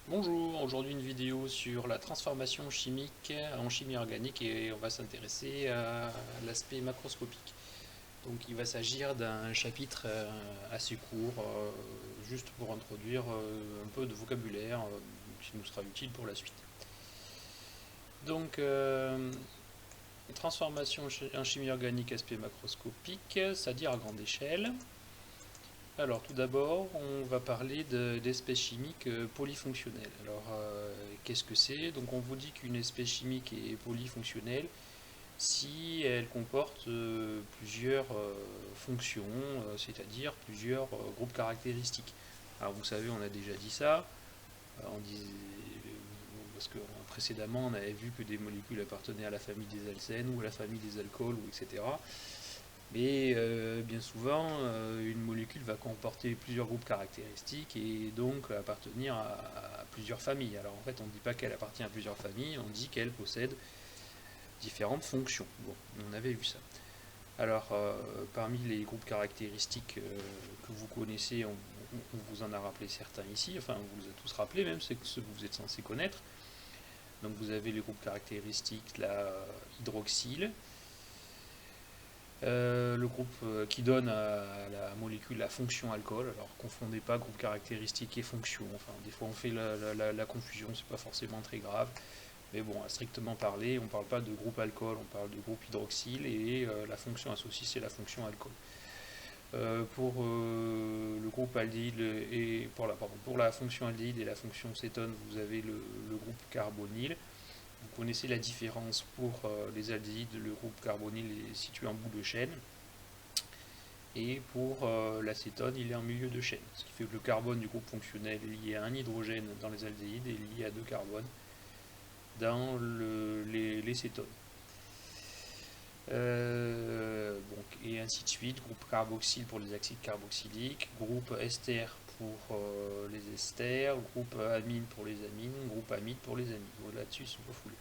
Bonjour, aujourd'hui une vidéo sur la transformation chimique en chimie organique et on va s'intéresser à l'aspect macroscopique. Donc il va s'agir d'un chapitre assez court, juste pour introduire un peu de vocabulaire qui nous sera utile pour la suite. Donc transformation en chimie organique aspect macroscopique, c'est-à-dire à grande échelle. Alors tout d'abord, on va parler d'espèces chimiques polyfonctionnelles. Alors qu'est-ce que c'est? Donc on vous dit qu'une espèce chimique est polyfonctionnelle si elle comporte plusieurs fonctions, c'est-à-dire plusieurs groupes caractéristiques. Alors vous savez, on a déjà dit ça, parce que précédemment on avait vu que des molécules appartenaient à la famille des alcènes ou à la famille des alcools, etc. Mais bien souvent, une molécule va comporter plusieurs groupes caractéristiques et donc appartenir à plusieurs familles. Alors en fait, on ne dit pas qu'elle appartient à plusieurs familles, on dit qu'elle possède différentes fonctions. Bon, on avait vu ça. Alors, parmi les groupes caractéristiques que vous connaissez, on vous en a rappelé certains ici, enfin on vous a tous rappelé, même ceux que vous êtes censés connaître. Donc vous avez les groupes caractéristiques, la hydroxyle, le groupe qui donne à la molécule la fonction alcool. Alors confondez pas groupe caractéristique et fonction. Enfin, des fois on fait la confusion, c'est pas forcément très grave. Mais bon, à strictement parler, on ne parle pas de groupe alcool, on parle de groupe hydroxyle et la fonction associée c'est la fonction alcool. Pour le groupe aldéhyde et pour la fonction aldéhyde et la fonction cétone, vous avez le groupe carbonyle. Vous connaissez la différence pour les aldéhydes, le groupe carbonyle est situé en bout de chaîne. Et pour l'acétone, il est en milieu de chaîne. Ce qui fait que le carbone du groupe fonctionnel est lié à un hydrogène dans les aldéhydes et lié à deux carbones dans les cétones. Et ainsi de suite. Groupe carboxyle pour les acides carboxyliques, groupe ester pour les esters, groupe amine pour les amines, groupe amide pour les amines. Là-dessus, ils sont pas foulés.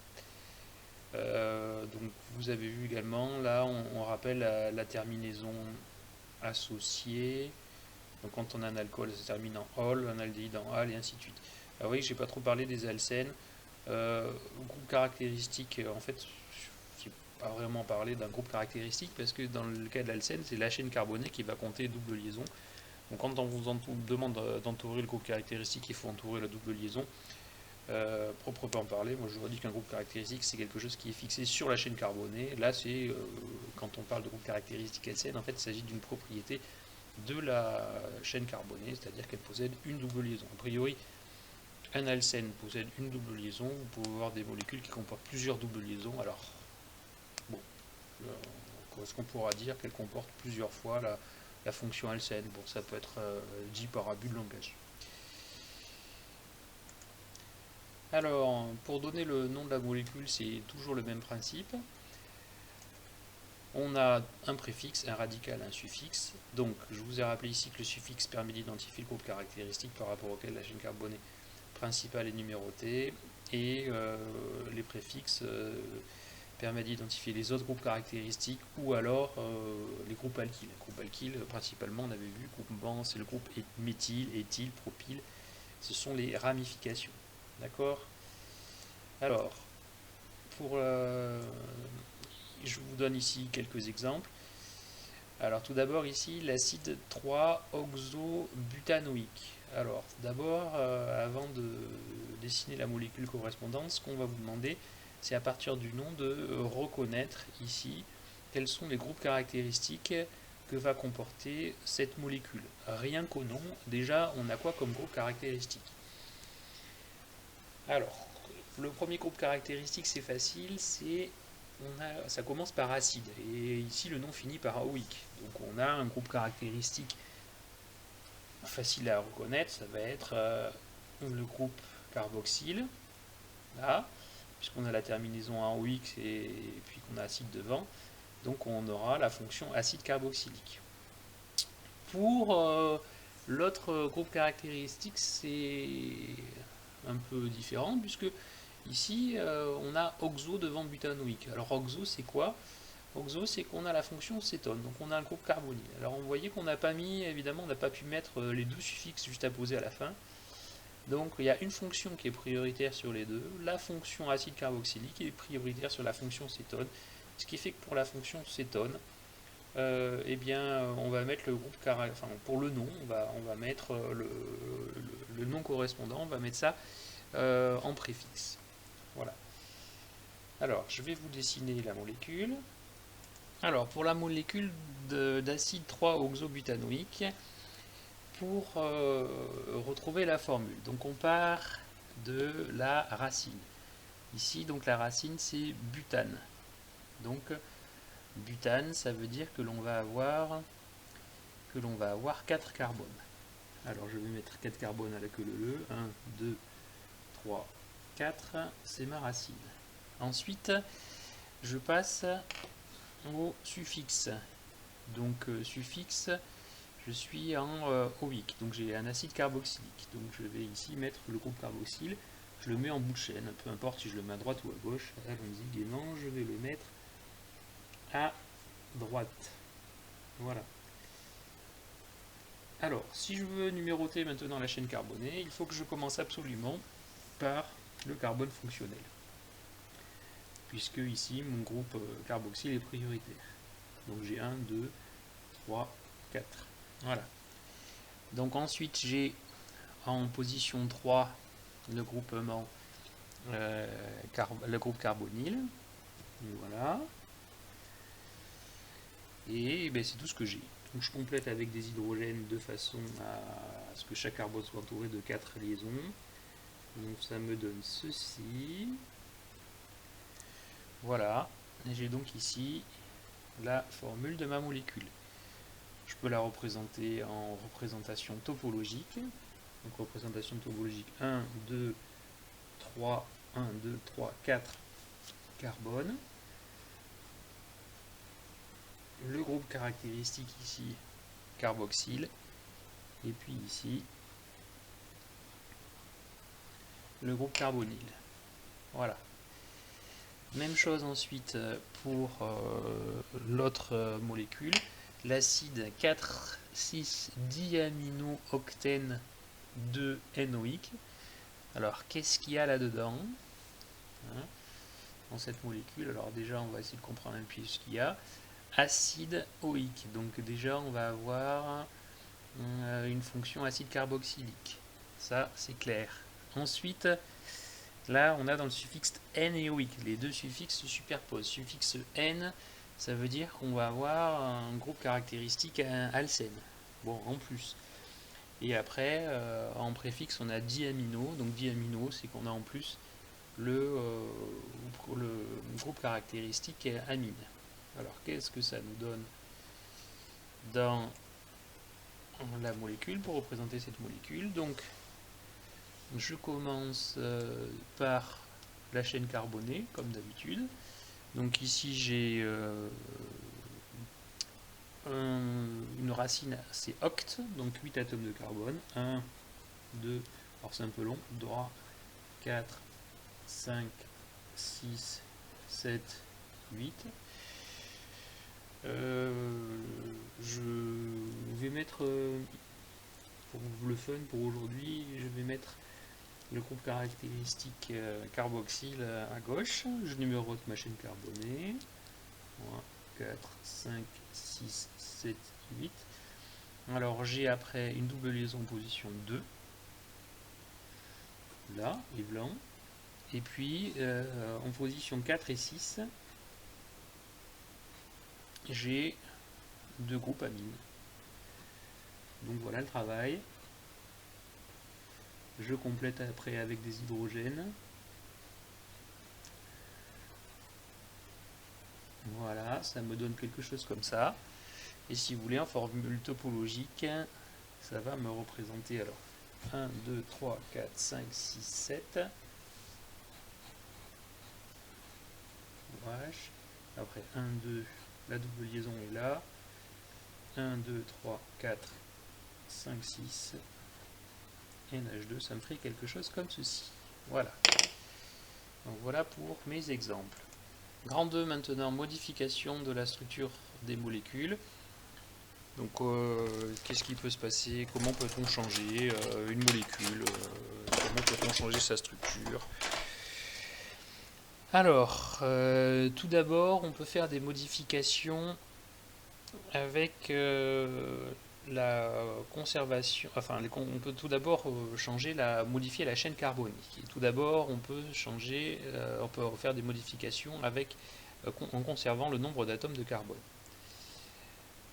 Donc vous avez vu également, là on rappelle la terminaison associée. Donc quand on a un alcool, ça se termine en ol, un aldéhyde en al et ainsi de suite. Alors oui, j'ai pas trop parlé des alcènes. Groupe caractéristique, en fait, j'ai pas vraiment parlé d'un groupe caractéristique parce que dans le cas de l'alcène, c'est la chaîne carbonée qui va compter double liaison. Donc quand on vous demande d'entourer le groupe caractéristique, il faut entourer la double liaison. Proprement parler, moi je vous dis qu'un groupe caractéristique c'est quelque chose qui est fixé sur la chaîne carbonée. Là c'est quand on parle de groupe caractéristique alcène, en fait il s'agit d'une propriété de la chaîne carbonée, c'est-à-dire qu'elle possède une double liaison. A priori, un alcène possède une double liaison, vous pouvez avoir des molécules qui comportent plusieurs doubles liaisons. Alors, bon, est-ce qu'on pourra dire qu'elle comporte plusieurs fois la fonction alcène? Bon, ça peut être dit par abus de langage. Alors, pour donner le nom de la molécule, c'est toujours le même principe. On a un préfixe, un radical, un suffixe. Donc, je vous ai rappelé ici que le suffixe permet d'identifier le groupe caractéristique par rapport auquel la chaîne carbonée principale est numérotée. Et les préfixes permettent d'identifier les autres groupes caractéristiques ou alors les groupes alkyles. Les groupes alkyles, principalement, on avait vu, groupement, c'est le groupe méthyle, éthyle, propyle. Ce sont les ramifications. D'accord? Alors, je vous donne ici quelques exemples. Alors, tout d'abord, ici, l'acide 3-oxobutanoïque. Alors, d'abord, avant de dessiner la molécule correspondante, ce qu'on va vous demander, c'est à partir du nom de reconnaître ici quels sont les groupes caractéristiques que va comporter cette molécule. Rien qu'au nom, déjà, on a quoi comme groupe caractéristique? Alors, le premier groupe caractéristique, c'est facile, ça commence par acide. Et ici, le nom finit par oïque. Donc, on a un groupe caractéristique facile à reconnaître. Ça va être le groupe carboxyle, là, puisqu'on a la terminaison en oïque et puis qu'on a acide devant. Donc, on aura la fonction acide carboxylique. Pour l'autre groupe caractéristique, c'est un peu différent, puisque ici, on a oxo devant butanoïque. Alors oxo, c'est quoi? Oxo, c'est qu'on a la fonction cétone, donc on a un groupe carbonyle. Alors vous voyez qu'on n'a pas mis, évidemment, on n'a pas pu mettre les deux suffixes juste à poser à la fin. Donc il y a une fonction qui est prioritaire sur les deux, la fonction acide carboxylique est prioritaire sur la fonction cétone, ce qui fait que pour la fonction cétone, eh bien, on va mettre le groupe enfin, pour le nom, on va mettre le nom correspondant, on va mettre ça en préfixe. Voilà. Alors, je vais vous dessiner la molécule. Alors, pour la molécule d'acide 3-oxobutanoïque, pour retrouver la formule, donc on part de la racine. Ici, donc la racine, c'est butane. Donc, butane, ça veut dire que l'on va avoir 4 carbones. Alors, je vais mettre 4 carbones à la queue leu. 1, 2, 3, 4, c'est ma racine. Ensuite, je passe au suffixe. Donc, suffixe, je suis en oïque, donc j'ai un acide carboxylique. Donc, je vais ici mettre le groupe carboxyle. Je le mets en bout de chaîne, peu importe si je le mets à droite ou à gauche. Allons-y gaiement, je vais le mettre à droite. Voilà. Alors, si je veux numéroter maintenant la chaîne carbonée, il faut que je commence absolument par le carbone fonctionnel. Puisque ici, mon groupe carboxyle est prioritaire. Donc j'ai 1, 2, 3, 4. Voilà. Donc ensuite, j'ai en position 3 le groupement, le groupe carbonyle. Voilà. Et ben, c'est tout ce que j'ai. Donc je complète avec des hydrogènes de façon à ce que chaque carbone soit entouré de 4 liaisons. Donc ça me donne ceci. Voilà. Et j'ai donc ici la formule de ma molécule. Je peux la représenter en représentation topologique. Donc représentation topologique 1, 2, 3, 1, 2, 3, 4 carbone. Le groupe caractéristique ici, carboxyle. Et puis ici, le groupe carbonyle. Voilà. Même chose ensuite pour l'autre molécule, l'acide 4,6-diamino-octène 2-NOïque. Alors, qu'est-ce qu'il y a là-dedans dans cette molécule? Alors déjà, on va essayer de comprendre un peu ce qu'il y a. Acide oïque, donc déjà on va avoir une fonction acide carboxylique. Ça, c'est clair. Ensuite, là, on a dans le suffixe N et oïque. Les deux suffixes se superposent. Suffixe N, ça veut dire qu'on va avoir un groupe caractéristique alcène. Bon, en plus. Et après, en préfixe, on a diamino. Donc diamino, c'est qu'on a en plus le groupe caractéristique amine. Alors, qu'est-ce que ça nous donne dans la molécule pour représenter cette molécule? Donc, je commence par la chaîne carbonée, comme d'habitude. Donc ici, j'ai une racine, c'est oct, donc 8 atomes de carbone. 1, 2, alors c'est un peu long, 3, 4, 5, 6, 7, 8. Je vais mettre, pour le fun, pour aujourd'hui, je vais mettre le groupe caractéristique carboxyle à gauche. Je numérote ma chaîne carbonée. 3, 4, 5, 6, 7, 8. Alors j'ai après une double liaison position 2. Là, et blanc. Et puis en position 4 et 6, j'ai deux groupes amines. Donc voilà le travail. Je complète après avec des hydrogènes. Voilà, ça me donne quelque chose comme ça. Et si vous voulez en formule topologique, ça va me représenter alors 1, 2, 3, 4, 5, 6, 7. Après 1, 2, la double liaison est là. 1, 2, 3, 4, 5, 6. Et NH2, ça me ferait quelque chose comme ceci. Voilà. Donc voilà pour mes exemples. Grand 2 maintenant, modification de la structure des molécules. Donc qu'est-ce qui peut se passer? Comment peut-on changer une molécule sur comment peut-on changer sa structure? Alors, tout d'abord, on peut faire des modifications avec la conservation. Enfin, on peut tout d'abord modifier la chaîne carbonique. Et tout d'abord, on peut faire des modifications en conservant le nombre d'atomes de carbone.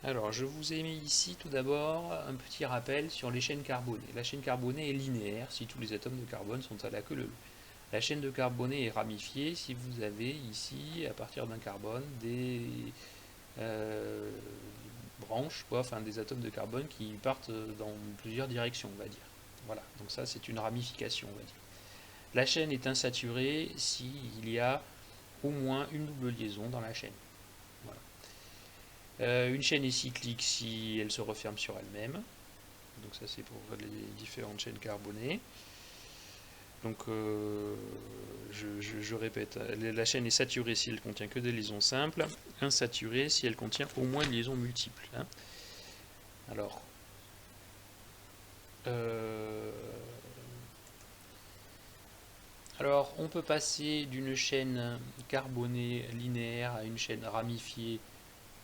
Alors, je vous ai mis ici tout d'abord un petit rappel sur les chaînes carbonées. La chaîne carbonée est linéaire si tous les atomes de carbone sont à la queue leu. La chaîne de carbonée est ramifiée si vous avez ici, à partir d'un carbone, des branches, enfin des atomes de carbone qui partent dans plusieurs directions, on va dire. Voilà, donc ça c'est une ramification, on va dire. La chaîne est insaturée s'il y a au moins une double liaison dans la chaîne. Voilà. Une chaîne est cyclique si elle se referme sur elle-même. Donc ça c'est pour les différentes chaînes carbonées. Donc je répète, la chaîne est saturée si elle contient que des liaisons simples, insaturée si elle contient au moins une liaison multiple. Hein. Alors, on peut passer d'une chaîne carbonée linéaire à une chaîne ramifiée,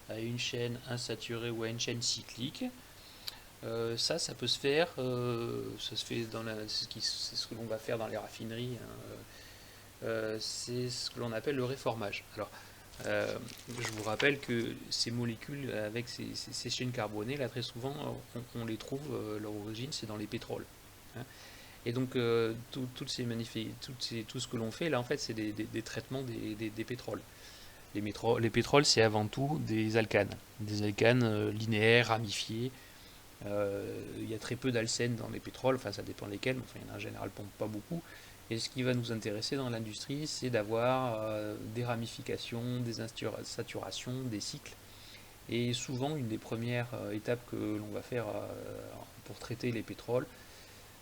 à une chaîne insaturée ou à une chaîne cyclique. Ça peut se faire, ça se fait c'est ce que l'on va faire dans les raffineries, hein. C'est ce que l'on appelle le réformage. Alors, je vous rappelle que ces molécules avec ces chaînes carbonées, là très souvent, on les trouve, leur origine c'est dans les pétroles. Hein. Et donc tout ce que l'on fait là en fait c'est des traitements des pétroles. Les pétroles c'est avant tout des alcanes linéaires, ramifiés. Il y a très peu d'alcènes dans les pétroles, enfin ça dépend lesquels, mais enfin, il y en a en général pas beaucoup. Et ce qui va nous intéresser dans l'industrie, c'est d'avoir des ramifications, des saturations, des cycles. Et souvent, une des premières étapes que l'on va faire pour traiter les pétroles,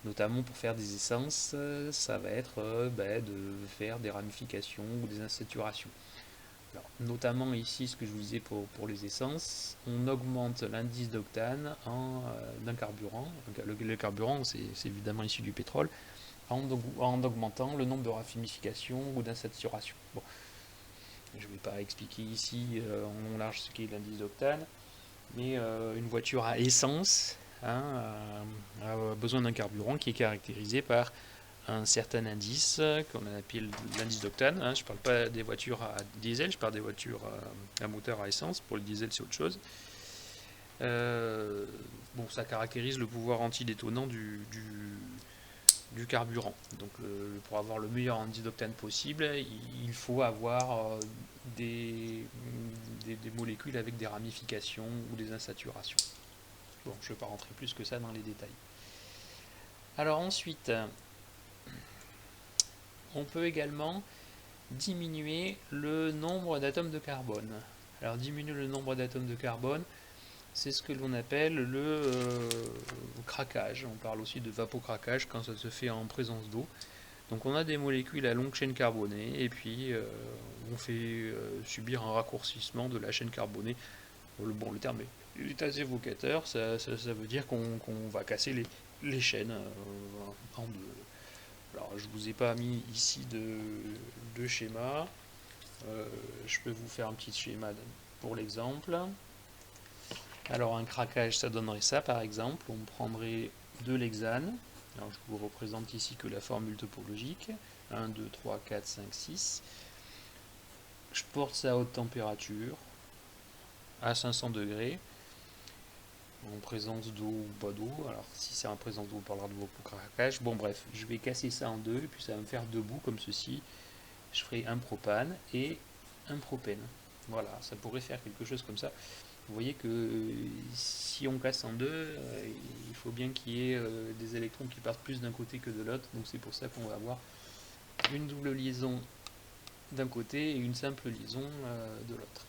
notamment pour faire des essences, ça va être de faire des ramifications ou des insaturations. Alors, notamment ici, ce que je vous disais pour les essences, on augmente l'indice d'octane d'un carburant. Le carburant, c'est évidemment issu du pétrole, en augmentant le nombre de ramifications ou d'insaturations. Bon, je ne vais pas expliquer ici en long large ce qu'est l'indice d'octane, mais une voiture à essence a besoin d'un carburant qui est caractérisé par un certain indice qu'on appelle l'indice d'octane. Hein. Je ne parle pas des voitures à diesel, je parle des voitures à moteur à essence. Pour le diesel, c'est autre chose. Ça caractérise le pouvoir antidétonant du carburant. Donc, pour avoir le meilleur indice d'octane possible, il faut avoir des molécules avec des ramifications ou des insaturations. Bon, je ne vais pas rentrer plus que ça dans les détails. Alors ensuite, on peut également diminuer le nombre d'atomes de carbone. Alors diminuer le nombre d'atomes de carbone, c'est ce que l'on appelle le craquage. On parle aussi de vapocraquage quand ça se fait en présence d'eau. Donc on a des molécules à longue chaîne carbonée et puis on fait subir un raccourcissement de la chaîne carbonée. Le terme est assez évocateur, ça veut dire qu'on va casser les chaînes en deux. Alors je vous ai pas mis ici de schéma. Je peux vous faire un petit schéma pour l'exemple. Alors un craquage, ça donnerait ça par exemple. On prendrait de l'hexane. Alors je vous représente ici que la formule topologique. 1, 2, 3, 4, 5, 6. Je porte ça à haute température, à 500 degrés. En présence d'eau ou pas d'eau. Alors si c'est en présence d'eau, on parlera de vapocraquage. Bon bref, je vais casser ça en deux et puis ça va me faire deux bouts comme ceci. Je ferai un propane et un propène. Voilà, ça pourrait faire quelque chose comme ça. Vous voyez que si on casse en deux, il faut bien qu'il y ait des électrons qui partent plus d'un côté que de l'autre. Donc c'est pour ça qu'on va avoir une double liaison d'un côté et une simple liaison de l'autre.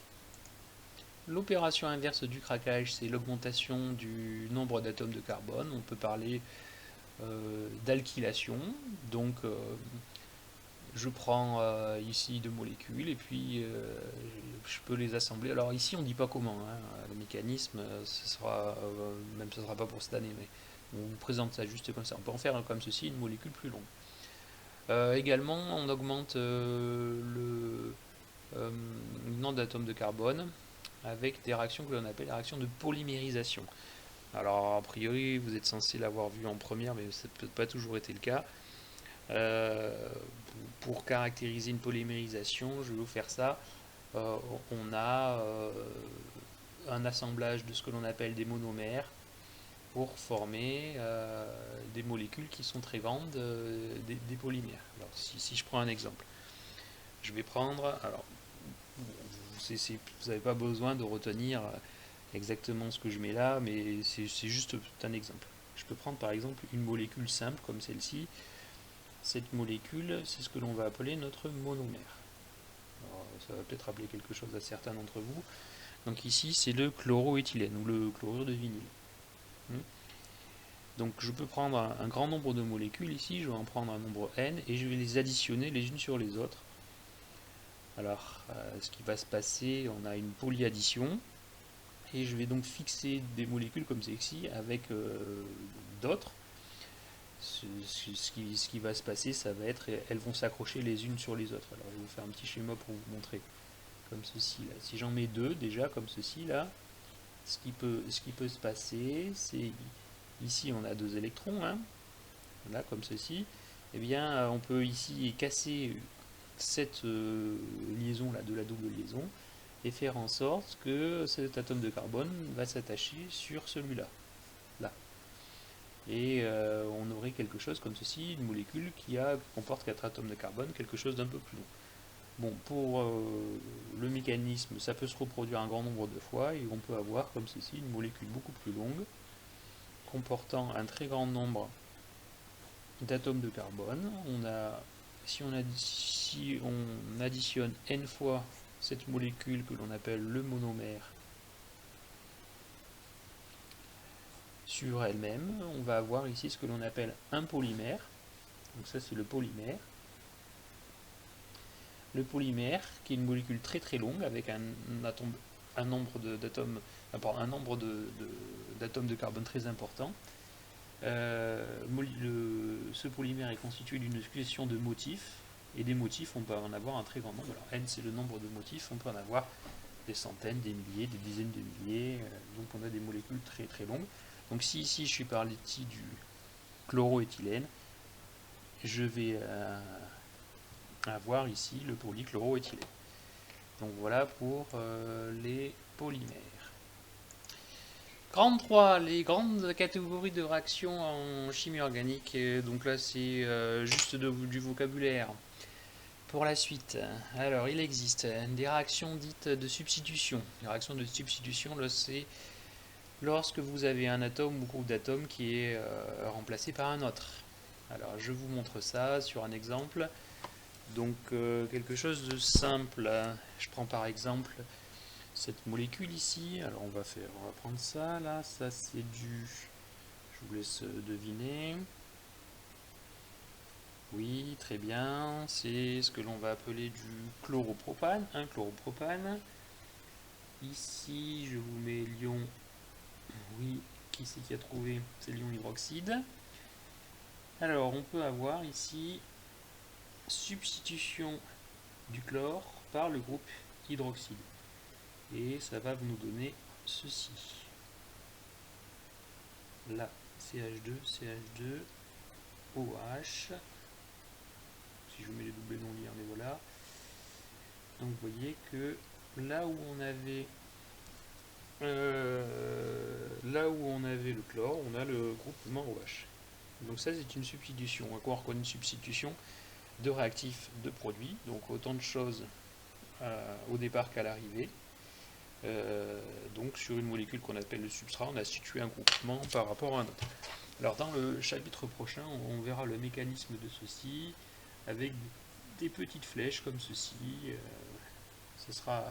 L'opération inverse du craquage, c'est l'augmentation du nombre d'atomes de carbone. On peut parler d'alkylation. Donc, je prends ici deux molécules et puis je peux les assembler. Alors ici, on ne dit pas comment. Hein. Le mécanisme, ce sera pas pour cette année, mais On vous présente ça juste comme ça. On peut en faire comme ceci une molécule plus longue. Également, on augmente le nombre d'atomes de carbone avec des réactions que l'on appelle les réactions de polymérisation. Alors, a priori, vous êtes censé l'avoir vu en première, mais ça n'a peut-être pas toujours été le cas. Pour caractériser une polymérisation, je vais vous faire ça. On a un assemblage de ce que l'on appelle des monomères pour former des molécules qui sont très grandes, des polymères. Alors, si je prends un exemple, je vais prendre, alors vous n'avez pas besoin de retenir exactement ce que je mets là, mais c'est juste un exemple. Je peux prendre par exemple une molécule simple comme celle-ci. Cette molécule, c'est ce que l'on va appeler notre monomère. Alors, ça va peut-être rappeler quelque chose à certains d'entre vous. Donc ici, c'est le chloroéthylène ou le chlorure de vinyle. Donc je peux prendre un grand nombre de molécules ici, je vais en prendre un nombre n et je vais les additionner les unes sur les autres. Alors, ce qui va se passer, on a une polyaddition et je vais donc fixer des molécules comme celle-ci avec d'autres. Ce qui va se passer, ça va être, elles vont s'accrocher les unes sur les autres. Alors je vais vous faire un petit schéma pour vous montrer comme ceci là. Si j'en mets deux déjà comme ceci là, ce qui peut se passer, c'est ici on a deux électrons, hein, là comme ceci. Et bien on peut ici casser cette liaison là de la double liaison et faire en sorte que cet atome de carbone va s'attacher sur celui-là. Là. Et on aurait quelque chose comme ceci, une molécule qui comporte 4 atomes de carbone, quelque chose d'un peu plus long. Bon, pour le mécanisme, ça peut se reproduire un grand nombre de fois et on peut avoir comme ceci une molécule beaucoup plus longue, comportant un très grand nombre d'atomes de carbone. Si on additionne n fois cette molécule que l'on appelle le monomère sur elle-même, on va avoir ici ce que l'on appelle un polymère. Donc ça c'est le polymère. Le polymère qui est une molécule très très longue avec un nombre d'atomes de carbone très important. Ce polymère est constitué d'une succession de motifs et des motifs on peut en avoir un très grand nombre. Alors n c'est le nombre de motifs, on peut en avoir des centaines, des milliers, des dizaines de milliers, donc on a des molécules très très longues. Donc si ici je suis parti du chloroéthylène, je vais avoir ici le polychloroéthylène. Donc voilà pour les polymères. Grande 3, les grandes catégories de réactions en chimie organique. Donc là c'est juste du vocabulaire. Pour la suite, alors il existe des réactions dites de substitution. Les réactions de substitution, là c'est lorsque vous avez un atome ou groupe d'atomes qui est remplacé par un autre. Alors je vous montre ça sur un exemple. Donc quelque chose de simple. Je prends par exemple cette molécule ici. Alors on va prendre ça là. Ça c'est je vous laisse deviner. Oui, très bien. C'est ce que l'on va appeler du chloropropane. Un chloropropane. Ici je vous mets l'ion. Oui, qui c'est qui a trouvé? C'est l'ion hydroxyde. Alors, on peut avoir ici substitution du chlore par le groupe hydroxyde. Et ça va nous donner ceci. Là, CH2, CH2, OH. Si je vous mets les doublés non lire, mais voilà. Donc, vous voyez que là où on avait le chlore, on a le groupement OH. Donc ça c'est une substitution. On reconnaît une substitution de réactifs de produits, donc autant de choses au départ qu'à l'arrivée. Donc sur une molécule qu'on appelle le substrat, on a situé un groupement par rapport à un autre. Alors dans le chapitre prochain, on verra le mécanisme de ceci avec des petites flèches comme ceci. Ce sera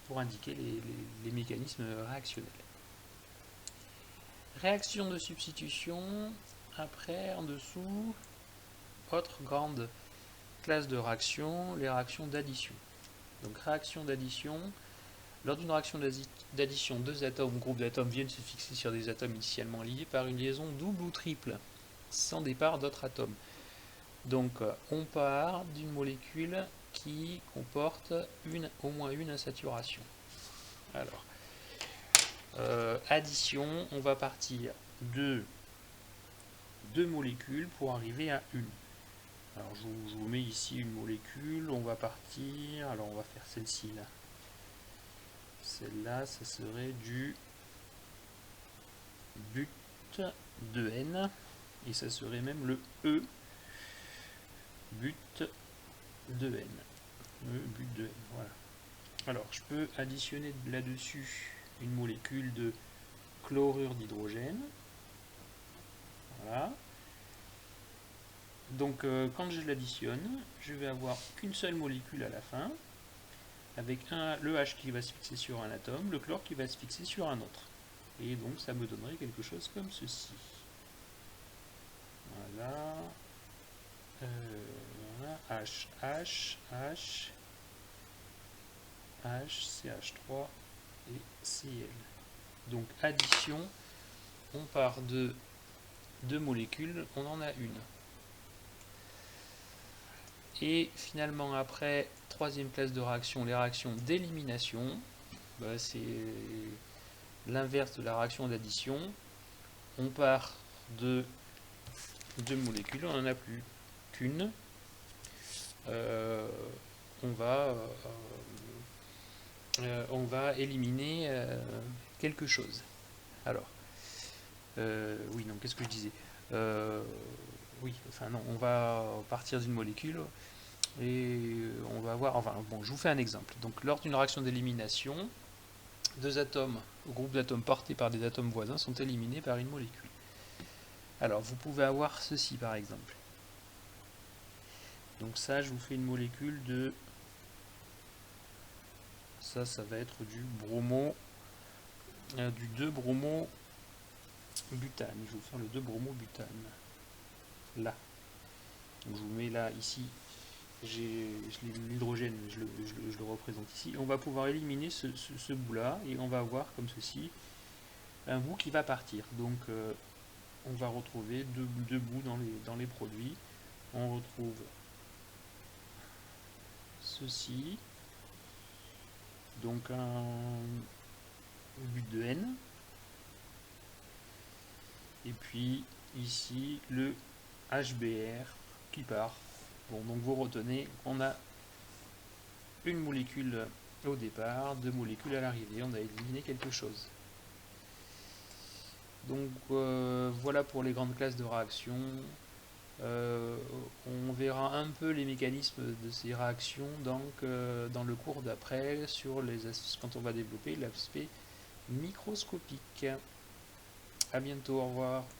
pour indiquer les mécanismes réactionnels. Réaction de substitution, après en dessous, autre grande classe de réaction, les réactions d'addition. Donc réaction d'addition, Lors d'une réaction d'addition, deux atomes ou groupes d'atomes viennent se fixer sur des atomes initialement liés par une liaison double ou triple, sans départ d'autres atomes. Donc on part d'une molécule qui comporte au moins une insaturation. Alors, addition, on va partir de deux molécules pour arriver à une. Alors je vous mets ici une molécule, on va partir, alors on va faire celle-ci là. Celle-là, ça serait du but de N, et ça serait même le E but de N. E but de N, voilà. Alors je peux additionner là-dessus une molécule de chlorure d'hydrogène. Voilà. Donc quand je l'additionne, je vais avoir qu'une seule molécule à la fin, avec le H qui va se fixer sur un atome, le chlore qui va se fixer sur un autre. Et donc ça me donnerait quelque chose comme ceci. Voilà. Voilà. H, H, H, H, CH3 et Cl. Donc addition, on part de deux molécules, on en a une. Et finalement après, troisième classe de réaction, les réactions d'élimination, c'est l'inverse de la réaction d'addition. On part de deux molécules, on n'en a plus qu'une. On va éliminer quelque chose. Alors, oui, non, qu'est-ce que je disais oui, enfin non, on va partir d'une molécule et on va voir, enfin bon, je vous fais un exemple. Donc lors d'une réaction d'élimination, deux atomes, ou groupes d'atomes portés par des atomes voisins sont éliminés par une molécule. Alors vous pouvez avoir ceci par exemple. Donc ça, je vous fais une molécule de... Ça va être du bromo... du 2-bromo-butane. Je vais vous faire le 2-bromo-butane. Là. Donc je vous mets là, ici, l'hydrogène, je le représente ici. On va pouvoir éliminer ce bout-là, et on va avoir comme ceci un bout qui va partir. Donc on va retrouver deux bouts dans les produits. On retrouve ceci, donc un but de N, et puis ici le HBr qui part. Bon, donc vous retenez, on a une molécule au départ, deux molécules à l'arrivée, on a éliminé quelque chose. Donc voilà pour les grandes classes de réactions. On verra un peu les mécanismes de ces réactions donc, dans le cours d'après quand on va développer l'aspect microscopique. A bientôt, au revoir.